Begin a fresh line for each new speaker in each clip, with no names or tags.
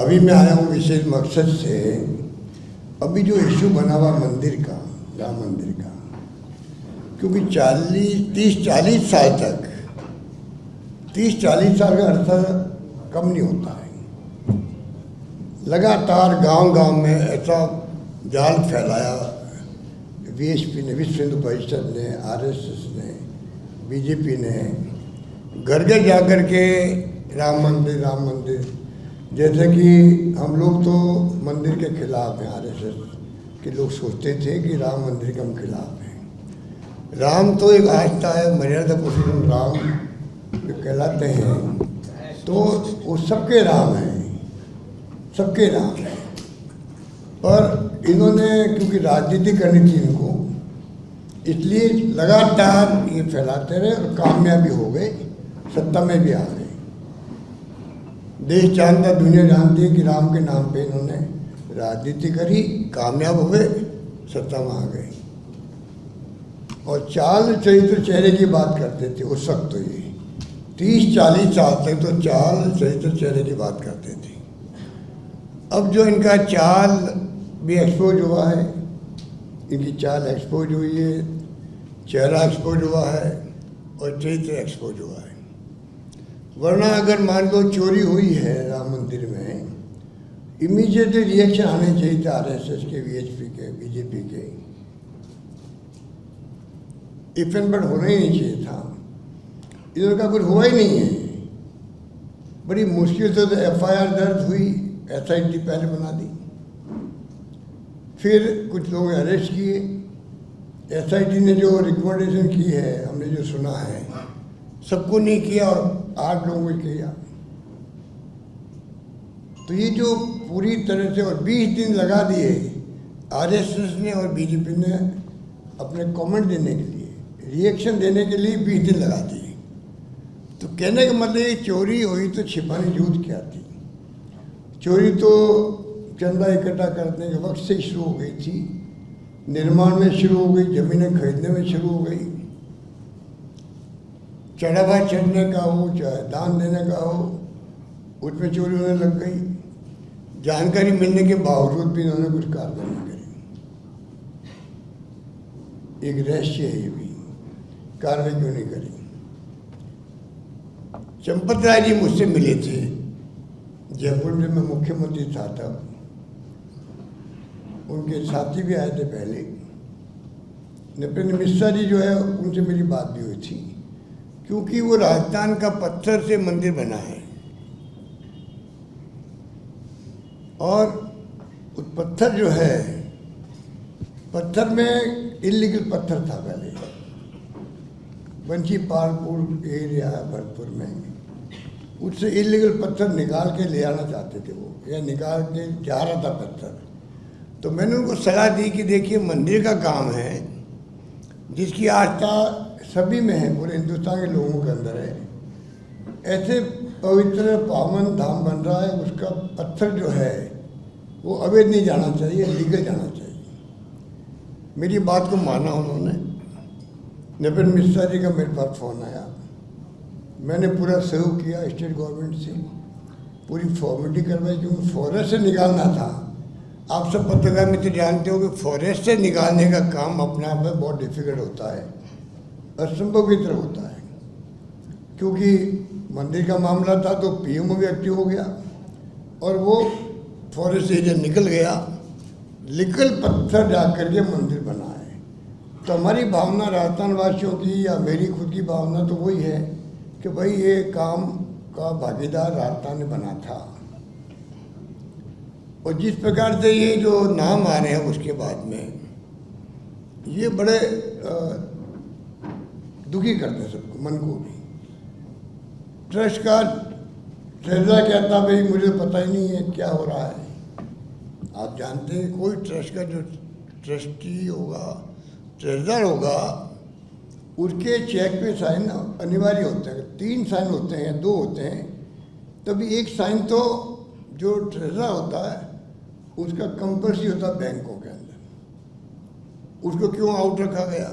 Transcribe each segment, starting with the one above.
अभी मैं आया हूँ विशेष मकसद से। अभी जो इशू बना हुआ मंदिर का, राम मंदिर का, क्योंकि 30-40 साल तक 30-40 साल का अरसा कम नहीं होता है। लगातार गांव-गांव में ऐसा जाल फैलाया वीएचपी ने, विश्व हिंदू परिषद ने, आरएसएस ने, बीजेपी ने, घर घर जाकर के राम मंदिर, जैसे कि हम लोग तो मंदिर के खिलाफ हैं। आरएसएस के लोग सोचते थे कि राम मंदिर के हम खिलाफ हैं। राम तो एक आस्था है, मर्यादा पुरुषोत्तम राम जो कहलाते हैं, तो वो सबके राम हैं, सबके राम हैं। पर इन्होंने क्योंकि राजनीति करनी थी इनको, इसलिए लगातार ये फैलाते रहे और कामयाबी हो गए, सत्ता में भी आ गए। देश जानता, दुनिया जानती है कि राम के नाम पे इन्होंने राजनीति करी, कामयाब हुए, सत्ता में आ गए। और चाल चरित्र चेहरे की बात करते थे उस वक्त, तो ये 30-40 साल तक तो चाल चरित्र चेहरे की बात करते थे। अब जो इनका चाल भी एक्सपोज हुआ है, इनकी चाल एक्सपोज हुई है, चेहरा एक्सपोज हुआ है और चरित्र एक्सपोज हुआ है। वरना अगर मान लो चोरी हुई है राम मंदिर में, इमीडिएटली रिएक्शन आने चाहिए था आरएसएस के, वीएचपी के, बीजेपी के। इफेक्ट बट होना ही नहीं चाहिए था। इधर का कुछ हुआ ही नहीं है। बड़ी मुश्किल से तो एफआईआर दर्ज हुई, एसआईटी पहले बना दी, फिर कुछ लोग अरेस्ट किए। एसआईटी ने जो रिकमेंडेशन की है, हमने जो सुना है, सबको नहीं किया और 8 लोगों को किया। तो ये जो पूरी तरह से, और 20 दिन लगा दिए आरएसएस ने और बीजेपी ने अपने कमेंट देने के लिए, रिएक्शन देने के लिए 20 दिन लगा दिए। तो कहने का मतलब ये चोरी हुई तो छिपाने जूत क्या थी। चोरी तो चंदा इकट्ठा करने के वक्त से शुरू हो गई थी, निर्माण में शुरू हो गई, जमीनें खरीदने में शुरू हो गई, चढ़ावा चढ़ने का हो चाहे दान देने का हो, उसमें चोरी होने लग गई। जानकारी मिलने के बावजूद भी इन्होंने कुछ कार्रवाई नहीं करी। एक रहस्य है ये भी, कार्रवाई क्यों नहीं करी। चंपत राय जी मुझसे मिले थे जयपुर में, मैं मुख्यमंत्री था तब। उनके साथी भी आए थे पहले। नृपेंद्र मिश्रा जी जो है, उनसे मेरी बात भी हुई थी, क्योंकि वो राजस्थान का पत्थर से मंदिर बना है और उस पत्थर जो है, पत्थर में इल्लीगल पत्थर था पहले। बंशी पालपुर एरिया भरतपुर में उससे इल्लीगल पत्थर निकाल के ले आना चाहते थे वो, या निकाल के जा रहा था पत्थर। तो मैंने उनको सलाह दी कि देखिए, मंदिर का काम है जिसकी आस्था सभी में है, पूरे हिंदुस्तान के लोगों के अंदर है। ऐसे पवित्र पावन धाम बन रहा है, उसका पत्थर जो है वो अवैध नहीं जाना चाहिए, लीगल जाना चाहिए। मेरी बात को माना उन्होंने। नृपेंद्र मिश्रा जी का मेरे पास फ़ोन आया, मैंने पूरा सहयोग किया स्टेट गवर्नमेंट से, पूरी फॉर्मेलिटी करवाई, क्योंकि फॉरेस्ट से निकालना था। आप सब पत्रकार मित्र जानते हो कि फॉरेस्ट से निकालने का काम अपने आप में बहुत डिफिकल्ट होता है, असंभव की तरह होता है। क्योंकि मंदिर का मामला था तो पीएमओ भी एक्टिव हो गया और वो फॉरेस्ट एरिया निकल गया, लीगल पत्थर जा करके मंदिर बना है। तो हमारी भावना राजस्थान वासियों की, या मेरी खुद की भावना तो वही है कि भाई ये काम का भागीदार राजस्थान ने बना था। और जिस प्रकार से ये जो नाम आ रहे हैं उसके बाद में, ये बड़े दुखी करते हैं सबको, मन को भी। ट्रस्ट का ट्रेजर कहता भाई मुझे पता ही नहीं है क्या हो रहा है। आप जानते हैं कोई ट्रस्ट का जो ट्रस्टी होगा, ट्रेजर होगा, उसके चेक पे साइन अनिवार्य होते हैं। 3 साइन होते हैं, 2 होते हैं, तभी एक साइन तो जो ट्रेजर होता है उसका कंपल्सरी होता है बैंकों के अंदर। उसको क्यों आउट रखा गया?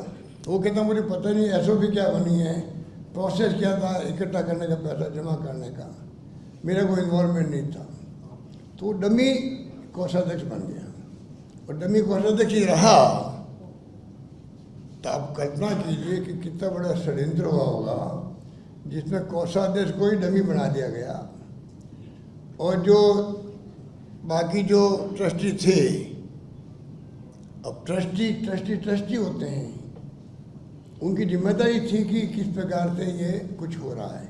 वो कहता मुझे पता नहीं एसओपी क्या बनी है, प्रोसेस क्या था इकट्ठा करने का, पैसा जमा करने का, मेरा कोई इन्वॉल्वमेंट नहीं था। तो डमी कोषाध्यक्ष बन गया और डमी कोषाध्यक्ष ही रहा। तो आप कल्पना कीजिए कि कितना बड़ा षड्यंत्र हुआ होगा जिसमें कोषाध्यक्ष को ही डमी बना दिया गया और जो बाकी जो ट्रस्टी थे, अब ट्रस्टी होते हैं, उनकी जिम्मेदारी थी कि किस प्रकार से ये कुछ हो रहा है।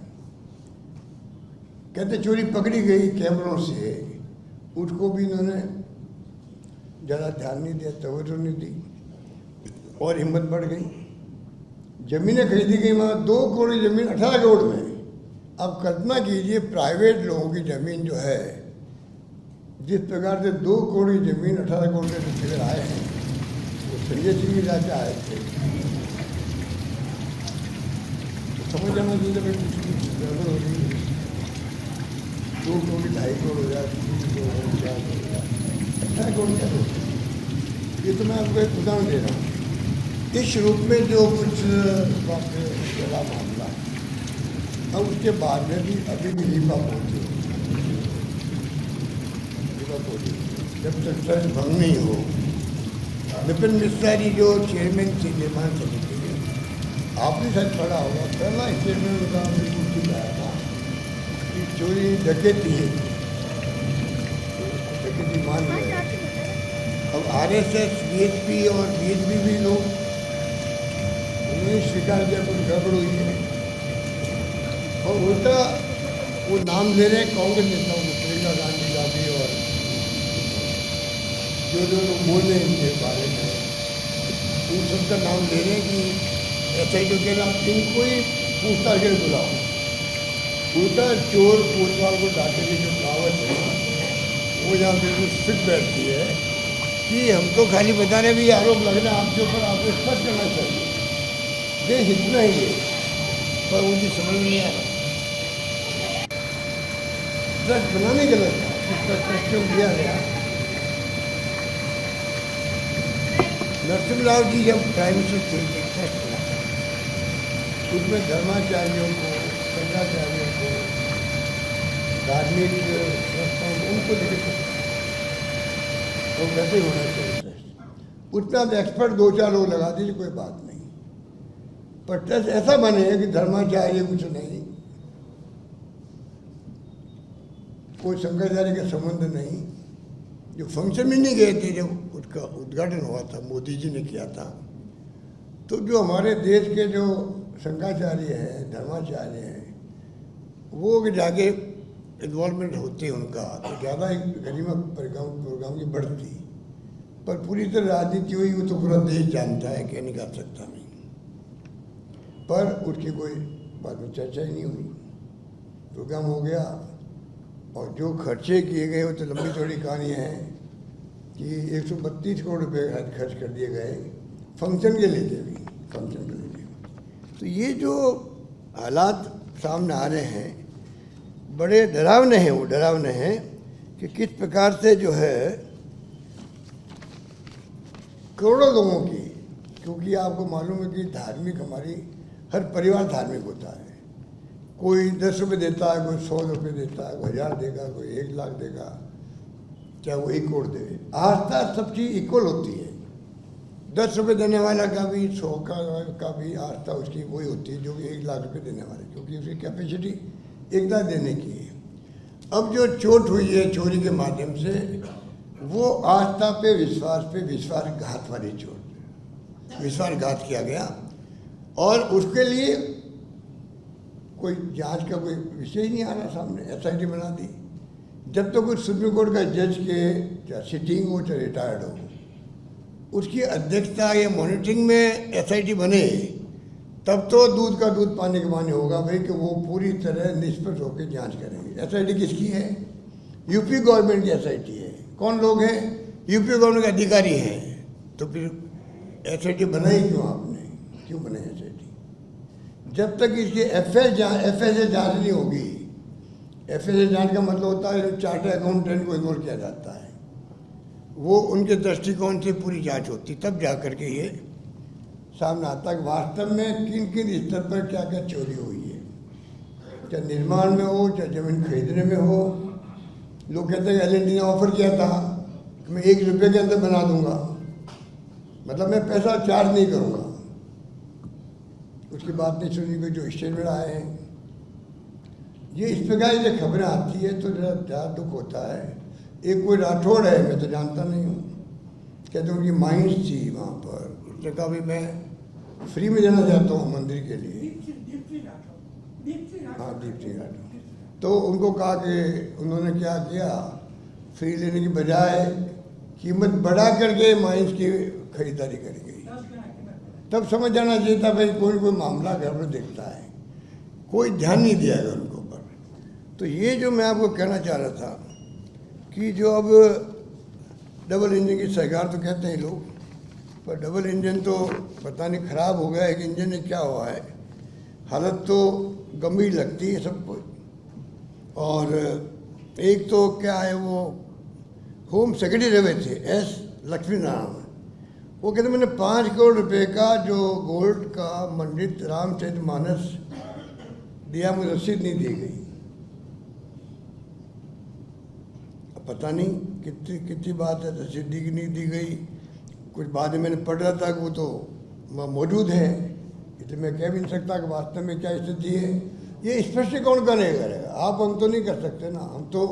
कहते चोरी पकड़ी गई कैमरों से, उसको भी इन्होंने ज़्यादा ध्यान नहीं दिया, तवज्जो नहीं दी और हिम्मत बढ़ गई। ज़मीनें खरीदी गई, वहाँ 2 करोड़ की ज़मीन 18 करोड़ में। अब कल्पना कीजिए प्राइवेट लोगों की ज़मीन जो है, जिस प्रकार से 2 करोड़ की ज़मीन 18 करोड़ के फिगर आए हैं, वो संजय सिंह भी जाके आए थे। तो समझ जाना चाहिए भाई कुछ गड़बड़ हो रही है। 2 करोड़ 2.5 करोड़ हो जाए, 3 करोड़ हो जाए, 4 करोड़ हो जाए, 18 करोड़ क्या हो। ये तो मैं आपको एक उदाहरण दे रहा हूँ। इस रूप में जो कुछ चला मामला है, अब उसके बाद में भी अभी भी लीपा होती है। जब तक ट्रस्ट भंग नहीं हो, विपिन मिश्रा जी जो चेयरमैन थे निर्माण समिति के, आपने सच पढ़ा होगा, पहला स्टेटमेंट उनका बिल्कुल आया था कि चोरी डकैती है, डकैती मान गए। अब आरएसएस, बीएचपी और बीएचपी भी लोग उन्होंने स्वीकार किया कुछ गड़बड़ हुई है और उल्टा वो नाम ले रहे हैं कांग्रेस नेताओं को, प्रियंका गांधी का भी, और जो लोग बोल रहे हैं इनके बारे में, उन सबका नाम ले रहे हैं कि ऐसा ही तो कहना, इनको ही पूछताछ के बुलाओ। उल्टा चोर कोतवाल को डांटने की जो कहावत है वो यहाँ बिल्कुल फिट बैठती है कि हमको खाली बताने भी आरोप लग रहा है आपके ऊपर, आपको स्पष्ट करना चाहिए, देश इतना ही है, पर मुझे समझ नहीं आ रहा। ट्रस्ट बनाने के लिए इसका ट्रस्ट क्यों दिया गया। नरसिम्हा राव जी जब प्राइम मिनिस्टर थे, ट्रस्ट बना, उसमें धर्माचार्यों को, शंकराचार्यों को, धार्मिक संस्थाओं उनको लेकर और वैसे होना चाहिए ट्रस्ट। उतना एक्सपर्ट 2-4 लोग लगा दीजिए, कोई बात नहीं, पर ट्रस्ट ऐसा बने कि धर्माचार्य कुछ नहीं, कोई शंकराचार्य का संबंध नहीं, जो फंक्शन में नहीं गए थे जब उसका उद्घाटन हुआ था, मोदी जी ने किया था, तो जो हमारे देश के जो शंकराचार्य हैं, धर्माचार्य हैं, वो जाके इन्वॉल्वमेंट होते उनका तो ज़्यादा गरिमा प्रोग्राम की बढ़ती, पर पूरी तरह राजनीति हुई वो तो पूरा देश जानता है कि नहीं कर सकता नहीं, पर उसकी कोई बाद में चर्चा ही नहीं हुई। प्रोग्राम हो गया और जो खर्चे किए गए वो तो लंबी चौड़ी कहानी है कि 132 करोड़ रुपए खर्च कर दिए गए फंक्शन के लिए भी, फंक्शन के लिए। तो ये जो हालात सामने आ रहे हैं बड़े डरावने हैं, वो डरावने हैं कि किस प्रकार से जो है करोड़ों लोगों की, क्योंकि आपको मालूम है कि धार्मिक, हमारी हर परिवार धार्मिक होता है, कोई 10 रुपये देता है, कोई 100 रुपये देता है, कोई 1000 देगा, कोई 1 लाख देगा, चाहे वो 1 करोड़ दे। आस्था सब चीज़ इक्वल होती है, 10 रुपये देने वाला का भी, 100 का भी आस्था उसकी वही होती है जो कि 1 लाख रुपये देने वाले, क्योंकि उसकी कैपेसिटी एक लाख देने की है। अब जो चोट हुई है चोरी के माध्यम से, वो आस्था पे विश्वासघात वाली चोट, विश्वासघात किया गया और उसके लिए कोई जांच का कोई विषय ही नहीं आ रहा सामने, एसआईटी बना दी। जब तो कुछ सुप्रीम कोर्ट का जज के चाहे सिटिंग हो चाहे रिटायर्ड हो, उसकी अध्यक्षता या मॉनिटरिंग में एसआईटी बने, तब तो दूध का दूध पानी के पानी होगा भाई कि वो पूरी तरह निष्पक्ष होकर जांच करेंगे। एसआईटी किसकी है? यूपी गवर्नमेंट की एसआईटी है। कौन लोग हैं? यूपी गवर्नमेंट के अधिकारी हैं। तो फिर एसआईटी बनाई क्यों आपने? क्यों बनाई एसआईटी? जब तक इसकी एफएसए जांच नहीं होगी, एफएसए जांच का मतलब होता है चार्टर्ड अकाउंटेंट को इन्वॉल्व किया जाता है, वो उनके दृष्टिकोण से पूरी जांच होती, तब जा कर के ये सामने आता है वास्तव में किन किन स्तर पर क्या क्या चोरी हुई है, चाहे निर्माण में हो, चाहे जमीन खरीदने में हो, लोग कहते हैं एल ने ऑफर किया था कि मैं 1 रुपये के अंदर बना दूंगा, मतलब मैं पैसा चार्ज नहीं करूंगा। उसकी बात नहीं सुनी कोई, जो स्टेज में आए हैं। ये इस प्रकार की जब खबरें आती है तो जरा ज़्यादा दुख होता है। एक कोई राठौड़ है, मैं तो जानता नहीं हूँ, कहते उनकी माइंस थी वहाँ पर, उसने कहा भाई मैं फ्री में जाना चाहता हूँ मंदिर के लिए। हाँ, दीप्ति राठौड़। तो उनको कहा कि उन्होंने क्या किया, फ्री लेने की बजाय कीमत बढ़ा करके माइंस की खरीदारी करी गई। तब समझ जाना चाहिए था भाई कोई कोई मामला गड़बड़ दिखता है, कोई ध्यान नहीं दिया गया उनको ऊपर। तो ये जो मैं आपको कहना चाह रहा था कि जो अब डबल इंजन की सरकार तो कहते हैं लोग, पर डबल इंजन तो पता नहीं ख़राब हो गया है कि इंजन में क्या हुआ है। हालत तो गंभीर लगती है सबको। और एक तो क्या है, वो होम सेक्रेटरी रहे थे एस लक्ष्मी नारायण, वो कहते मैंने 5 करोड़ रुपए का जो गोल्ड का मंडित रामचरितमानस दिया, मुझे रसीद नहीं दी गई। अब पता नहीं कितनी बात है, रसीद दी कि नहीं दी गई। कुछ बाद में मैंने पढ़ रहा था कि वो तो मौजूद है, इसलिए मैं कह भी नहीं सकता कि वास्तव में क्या स्थिति है। ये स्पष्ट कौन करेगा, आप हम तो नहीं कर सकते ना। हम तो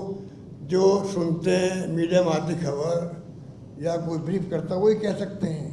जो सुनते हैं मीडिया में आती खबर या कोई ब्रीफ करता वही कह सकते हैं।